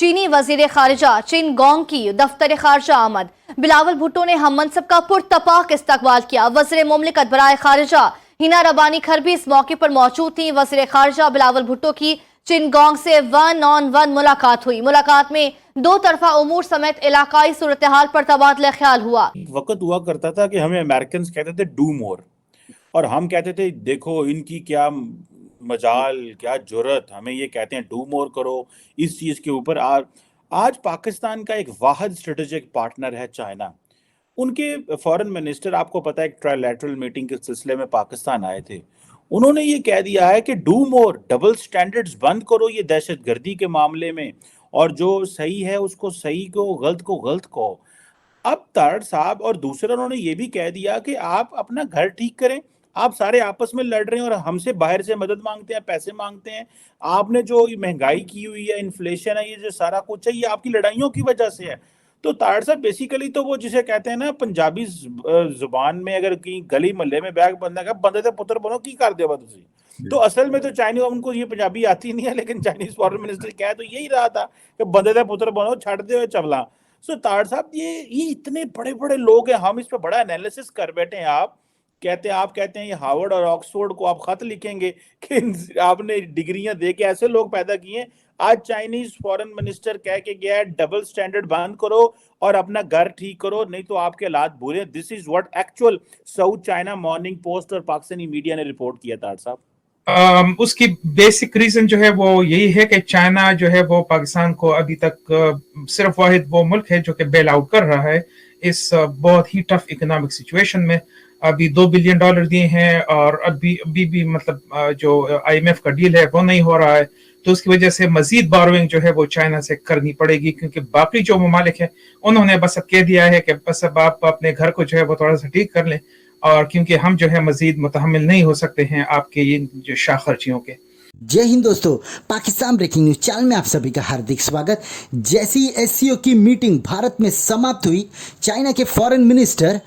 चीनी वजीर खारिजा चिन गोंग की दफ्तर खारजा आमद। बिलावल भुट्टो ने हम मनसब का पुरतपाक इस्तकबाल किया। वज़ीर मुमलिकत बराए खारिजा हिना रबानी खर भी इस मौके पर मौजूद थी। वज़ीर खारजा बिलावल भुट्टो की चिन गोंग से 1-on-1 मुलाकात हुई। मुलाकात में दो तरफा उमूर समेत इलाकाई सूरत हाल पर तबादला ख्याल हुआ। वक्त हुआ करता था कि हमें अमेरिकन कहते थे डू मोर, और हम कहते थे देखो इनकी क्या मजाल, क्या जुर्रत, हमें ये कहते हैं डू मोर करो इस चीज के ऊपर। आज पाकिस्तान का एक वाहिद स्ट्रेटेजिक पार्टनर है चाइना। उनके फॉरेन मिनिस्टर, आपको पता है, एक ट्राइलैटरल मीटिंग के सिलसिले में पाकिस्तान आए थे। उन्होंने ये कह दिया है कि डू मोर, डबल स्टैंडर्ड्स बंद करो ये दहशतगर्दी के मामले में, और जो सही है उसको सही को गलत कहो। अब तारड़ साहब और दूसरा उन्होंने ये भी कह दिया कि आप अपना घर ठीक करें। आप सारे आपस में लड़ रहे हैं और हमसे बाहर से मदद मांगते हैं, पैसे मांगते हैं। आपने जो महंगाई की हुई है, इन्फ्लेशन है, ये जो सारा कुछ है, ये आपकी लड़ाइयों की वजह से है। तो तारड़ साहब बेसिकली तो वो जिसे कहते हैं ना पंजाबी जुबान में, अगर कहीं गली मोहल्ले में बैग बंदा का बंदे थे पुत्र बनो की कर दे तुसी। तो असल में तो चाइनीज, उनको ये पंजाबी आती नहीं है, लेकिन चाइनीज फॉरेन मिनिस्टर कह तो यही रहा था कि बंदे थे पुत्र बनो, छड़ दे चवला। सो तार साहब, ये इतने बड़े बड़े लोग हैं, हम इस पे बड़ा एनालिसिस कर बैठे हैं। आप कहते हैं ये हार्वर्ड और ऑक्सफोर्ड को आप खत लिखेंगे कि आपने डिग्रियां दे के ऐसे लोग पैदा किए। आज चाइनीज फॉरेन मिनिस्टर कह के गया है डबल स्टैंडर्ड बंद करो और अपना घर ठीक करो, नहीं तो आपके हालात बुरे। This is what actual south China morning post और पाकिस्तानी मीडिया ने रिपोर्ट किया। तार साहब, उसकी बेसिक रीजन जो है वो यही है कि चाइना जो है वो पाकिस्तान को अभी तक सिर्फ वाहिद वो मुल्क है जो कि बेल आउट कर रहा है इस बहुत ही टफ इकोनॉमिक सिचुएशन में। अभी $2 बिलियन दिए हैं और अभी भी मतलब जो IMF का डील है वो नहीं हो रहा है, तो उसकी वजह से मजीद बोरोइंग जो है वो चाइना से करनी पड़ेगी, क्योंकि बाकी जो ममालिक है उन्होंने बस अब कह दिया है कि बस अब आप अपने घर को जो है वो थोड़ा सा ठीक कर लें, और क्योंकि हम जो है मजीद मुतहम्मिल नहीं हो सकते हैं आपके ये जो शाह खर्चियों के। जय हिंद दोस्तों, पाकिस्तान ब्रेकिंग न्यूज चैनल में आप सभी का हार्दिक स्वागत। जैसी SCO की मीटिंग भारत में समाप्त हुई, चाइना के फॉरेन मिनिस्टर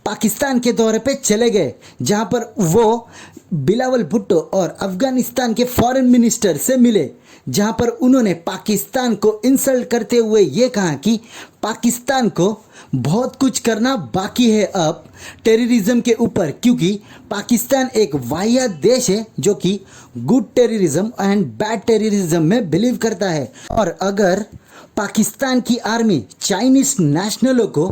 पाकिस्तान के दौरे पे चले गए, जहां पर वो बिलावल भुट्टो और अफगानिस्तान के फॉरेन मिनिस्टर से मिले, जहां पर उन्होंने पाकिस्तान को इंसल्ट करते हुए ये कहा कि पाकिस्तान को बहुत कुछ करना बाकी है अब टेररिज्म के ऊपर, क्योंकि पाकिस्तान एक वाहियात देश है जो कि good terrorism and bad terrorism में बिलीव करता है। और अगर पाकिस्तान की आर्मी चाइनीज नेशनलों को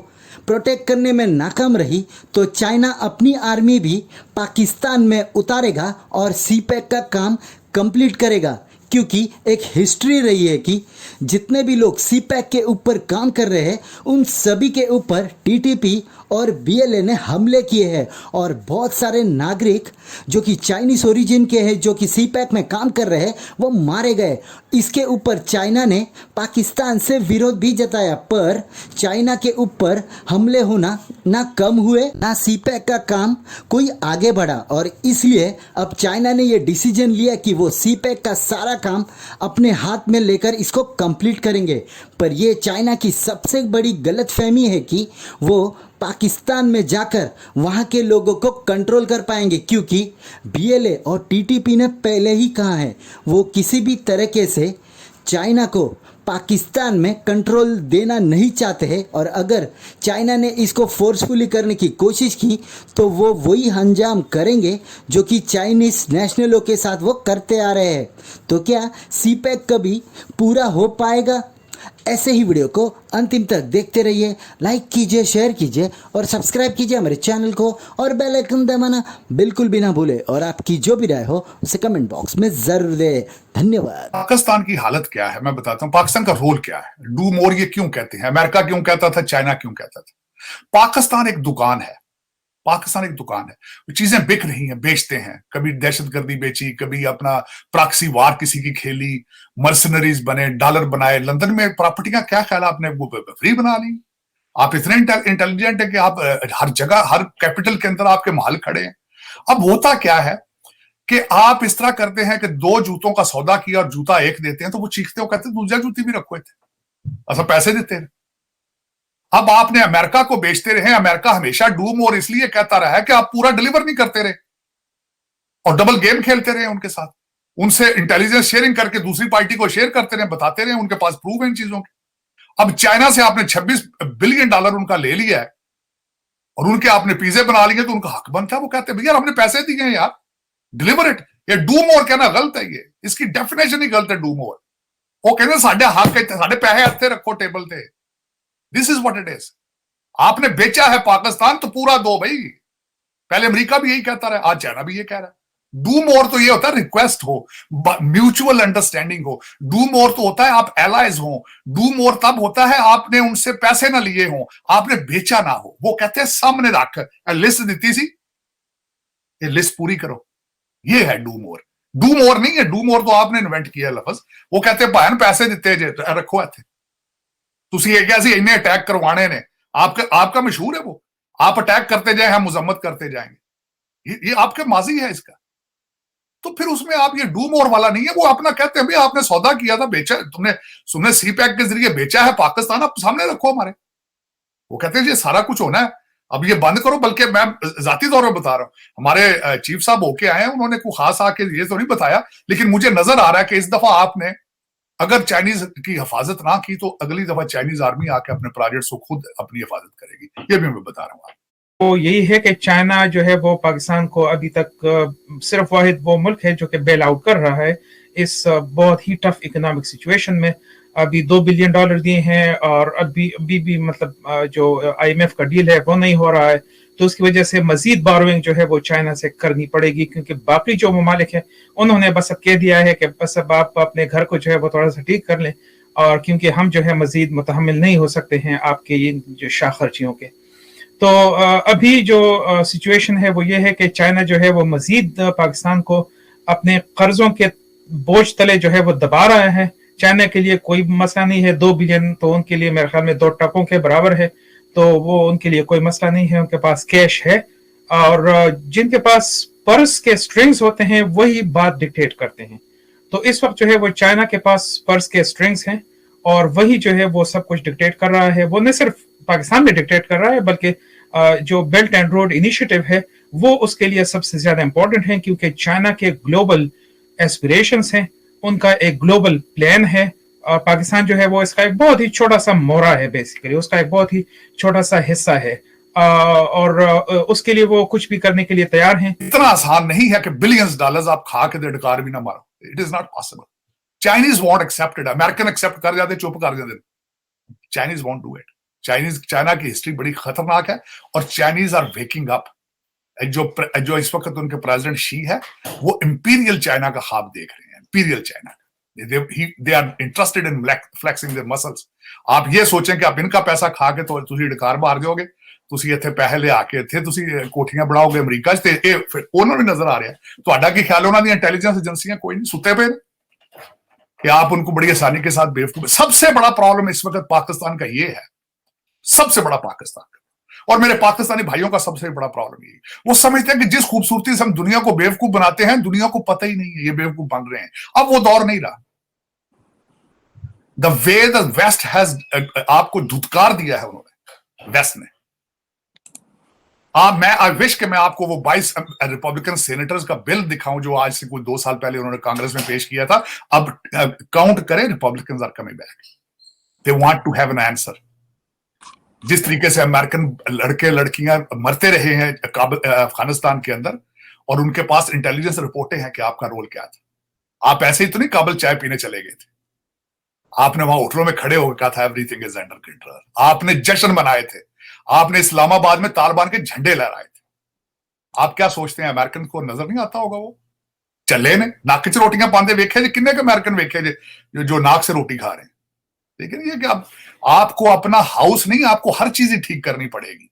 प्रोटेक्ट करने में नाकाम रही तो चाइना अपनी आर्मी भी पाकिस्तान में उतारेगा और CPEC का काम कंप्लीट करेगा, क्योंकि एक हिस्ट्री रही है कि जितने भी लोग CPEC के ऊपर काम कर रहे हैं उन सभी के ऊपर TTP और BLA ने हमले किए हैं, और बहुत सारे नागरिक जो कि चाइनीज ओरिजिन के हैं जो कि CPEC में काम कर रहे हैं वो मारे गए। इसके ऊपर चाइना ने पाकिस्तान से विरोध भी जताया, पर चाइना के ऊपर हमले होना ना कम हुए ना CPEC का काम कोई आगे बढ़ा, और इसलिए अब चाइना ने ये डिसीजन लिया कि वो CPEC का सारा काम अपने हाथ में लेकर इसको कंप्लीट करेंगे। पर ये चाइना की सबसे बड़ी गलतफहमी है कि वो पाकिस्तान में जाकर वहाँ के लोगों को कंट्रोल कर पाएंगे, क्योंकि BLA और TTP ने पहले ही कहा है वो किसी भी तरीके से चाइना को पाकिस्तान में कंट्रोल देना नहीं चाहते हैं, और अगर चाइना ने इसको फोर्सफुली करने की कोशिश की तो वो वही अंजाम करेंगे जो कि चाइनीज नेशनलों के साथ वो करते आ रहे हैं। तो क्या CPEC कभी पूरा हो पाएगा? ऐसे ही वीडियो को अंतिम तक देखते रहिए, लाइक कीजिए, शेयर कीजिए और सब्सक्राइब कीजिए हमारे चैनल को, और बेल आइकन दबाना बिल्कुल भी ना भूले, और आपकी जो भी राय हो उसे कमेंट बॉक्स में जरूर दें। धन्यवाद। पाकिस्तान की हालत क्या है मैं बताता हूँ, पाकिस्तान का रोल क्या है, डू मोर ये क्यों कहते हैं, अमेरिका क्यों कहता था, चाइना क्यों कहता था। पाकिस्तान एक दुकान है, पाकिस्तान एक दुकान है, चीजें बिक रही हैं, बेचते हैं, कभी दहशतगर्दी बेची, कभी अपना प्रॉक्सी वार किसी की खेली, मर्सनरीज बने, डॉलर बनाए, लंदन में प्रॉपर्टियां क्या ख्याल आपने वो फ्री बना ली। आप इतने इंटेलिजेंट है कि आप हर जगह हर कैपिटल के अंदर आपके महल खड़े हैं। अब होता क्या है कि आप इस तरह करते हैं कि 2 जूतों का सौदा किया और जूता एक देते हैं तो वो चीखते हो, कहते दूसरा जूती भी रखो थे, ऐसा पैसे देते हैं। अब आपने अमेरिका को बेचते रहे, अमेरिका हमेशा डू मोर इसलिए कहता रहा है कि आप पूरा डिलीवर नहीं करते रहे और डबल गेम खेलते रहे उनके साथ। उनसे इंटेलिजेंस शेयरिंग करके दूसरी पार्टी को शेयर करते रहे, बताते रहे, उनके पास प्रूफ है इन चीजों के। अब चाइना से आपने $26 बिलियन उनका ले लिया है और उनके आपने पिज्जे बना लिए, तो उनका हक बनता है। वो कहते हैं भैया हमने पैसे दिए हैं यार, डिलीवर इट। ये डू मोर कहना गलत है, ये इसकी डेफिनेशन ही गलत है डू मोर। वो कहते साढ़े हक साढ़े पैसे हत्थे रखो टेबल पे। This is what it is. आपने बेचा है पाकिस्तान तो पूरा दो भाई। पहले अमेरिका भी यही कहता रहा, आज चाइना भी ये कह रहा है। डू मोर तो ये होता है रिक्वेस्ट हो, म्यूचुअल अंडरस्टैंडिंग हो। डू मोर तो होता है आप एलाइज हो। डू मोर तब होता है आपने उनसे पैसे ना लिए हो, आपने बेचा ना हो। वो कहते हैं सामने रख, लिस्ट दी सी, ये लिस्ट पूरी करो, ये है डू मोर। डू मोर नहीं है, डू मोर तो आपने इन्वेंट किया लफ्ज। वो कहते भान पैसे दिते जे रखो इत्थे, तुसी ये क्या सी इन्ने अटैक करवाने ने। आपका मशहूर है वो, आप अटैक करते जाए हम मुजम्मत करते जाएंगे, ये आपके माजी है इसका। तो फिर उसमें आप ये डू मोर वाला नहीं है। वो अपना कहते हैं भाई आपने सौदा किया था, बेचा तुमने सी पैक के जरिए बेचा है पाकिस्तान, आप सामने रखो हमारे। वो कहते हैं ये सारा कुछ होना है, अब ये बंद करो। बल्कि मैं जाती तौर पर बता रहा हूं, हमारे चीफ साहब होके आए हैं, उन्होंने कोई खास आके ये तो नहीं बताया, लेकिन मुझे नजर आ रहा है कि इस दफा आपने अगर चाइनीज की हिफाजत ना की तो अगली दफा चाइनीज आर्मी आके अपने प्रोजेक्ट्स को खुद अपनी हिफाजत करेगी। ये भी मैं बता रहा हूँ। तो यही है कि चाइना जो है वो पाकिस्तान को अभी तक सिर्फ वाहिद वो मुल्क है जो कि बेल आउट कर रहा है इस बहुत ही टफ इकोनॉमिक सिचुएशन में। अभी $2 बिलियन दिए हैं और अभी भी मतलब जो IMF का डील है वो नहीं हो रहा है, तो उसकी वजह से मजीद बोरोइंग जो है वो चाइना से करनी पड़ेगी, क्योंकि बाकी जो ममालिक है उन्होंने बस अब कह दिया है कि बस अब आप अपने घर को जो है वो थोड़ा सा ठीक कर लें, और क्योंकि हम जो है मजीद मुतहम्मिल नहीं हो सकते हैं आपके ये जो शाह खर्चियों के। तो अभी जो सिचुएशन है वो ये है कि चाइना जो है वो मजीद पाकिस्तान को अपने कर्जों के बोझ तले जो है वो दबा रहा है। चाइना के लिए कोई मसला नहीं है, 2 बिलियन तो उनके लिए मेरे ख्याल में 2 ट्रकों के बराबर है, तो वो उनके लिए कोई मसला नहीं है, उनके पास कैश है। और जिनके पास पर्स के स्ट्रिंग्स होते हैं वही बात डिक्टेट करते हैं। तो इस वक्त जो है वो चाइना के पास पर्स के स्ट्रिंग्स हैं और वही जो है वो सब कुछ डिक्टेट कर रहा है। वो न सिर्फ पाकिस्तान में डिक्टेट कर रहा है बल्कि जो बेल्ट एंड रोड इनिशिएटिव है वो उसके लिए सबसे ज्यादा इंपॉर्टेंट है, क्योंकि चाइना के ग्लोबल एस्पिरेशंस हैं, उनका एक ग्लोबल प्लान है, और पाकिस्तान जो है वो इसका एक बहुत ही छोटा सा मोरा है, बेसिकली उसका एक बहुत ही छोटा सा हिस्सा है, और उसके लिए वो कुछ भी करने के लिए तैयार हैं। इतना आसान नहीं है कि $बिलियंस आप खा के डकार भी ना मारो। It is not possible. Chinese won't accept it, American accept कर जाते, चुप कर जाते, Chinese won't do it. China की हिस्ट्री बड़ी खतरनाक है और चाइनीज आर वेकिंग अप। जो इस वक्त उनके प्रेसिडेंट शी है वो इंपीरियल चाइना का ख्वाब देख रहे हैं, इंपीरियल चाइना का। they are interested in flexing their muscles। आप ये सोचें कि आप इनका पैसा खा के तो तुसी डकार मार जाओगे, तुसी इत्थे पैसे ले आके इत्थे तुसी कोठियां बनाओगे अमेरिका च, ते फिर उन्होंने भी नजर आ रहा है। ਤੁਹਾਡਾ ਕੀ ख्याल उन्होंने इंटेलिजेंस एजेंसियां कोई नहीं सुते पे कि आप उनको बड़ी आसानी के साथ बेवकूफ। सबसे बड़ा प्रॉब्लम इस वक्त पाकिस्तान का ये है, सबसे बड़ा पाकिस्तान का और मेरे पाकिस्तानी भाइयों का सबसे बड़ा प्रॉब्लम ये, वो समझते हैं कि जिस खूबसूरती से हम दुनिया को बेवकूफ बनाते हैं, दुनिया को पता ही नहीं है ये बेवकूफ बन रहे हैं। अब वो दौर नहीं रहा। The way the west has आपको धुतकार दिया है उन्होंने, वेस्ट ने। मैं आई विश कि मैं आपको वो 22 रिपब्लिकन सेनेटर्स का बिल दिखाऊं जो आज से कोई 2 साल पहले उन्होंने कांग्रेस में पेश किया था। अब काउंट करें, Republicans are coming back, they want to have an answer. जिस तरीके से अमेरिकन लड़के लड़कियां मरते रहे हैं अफगानिस्तान के अंदर और उनके पास इंटेलिजेंस रिपोर्टें हैं कि आपका रोल क्या था। आप ऐसे ही तो नहीं काबुल चाय पीने चले गए थे, आपने वहां होटलों में खड़े होकर कहा था एवरीथिंग इज अंडर कंट्रोल। आपने जश्न मनाए थे, आपने इस्लामाबाद में तालिबान के झंडे लहराए थे। आप क्या सोचते हैं अमेरिकन को नजर नहीं आता होगा? वो चले ने नाक च रोटियां पांदे वेखे जे, किन्ने के अमेरिकन वेखे जे जो नाक से रोटी खा रहे हैं। लेकिन ये कि आपको अपना हाउस नहीं, आपको हर चीज ठीक करनी पड़ेगी।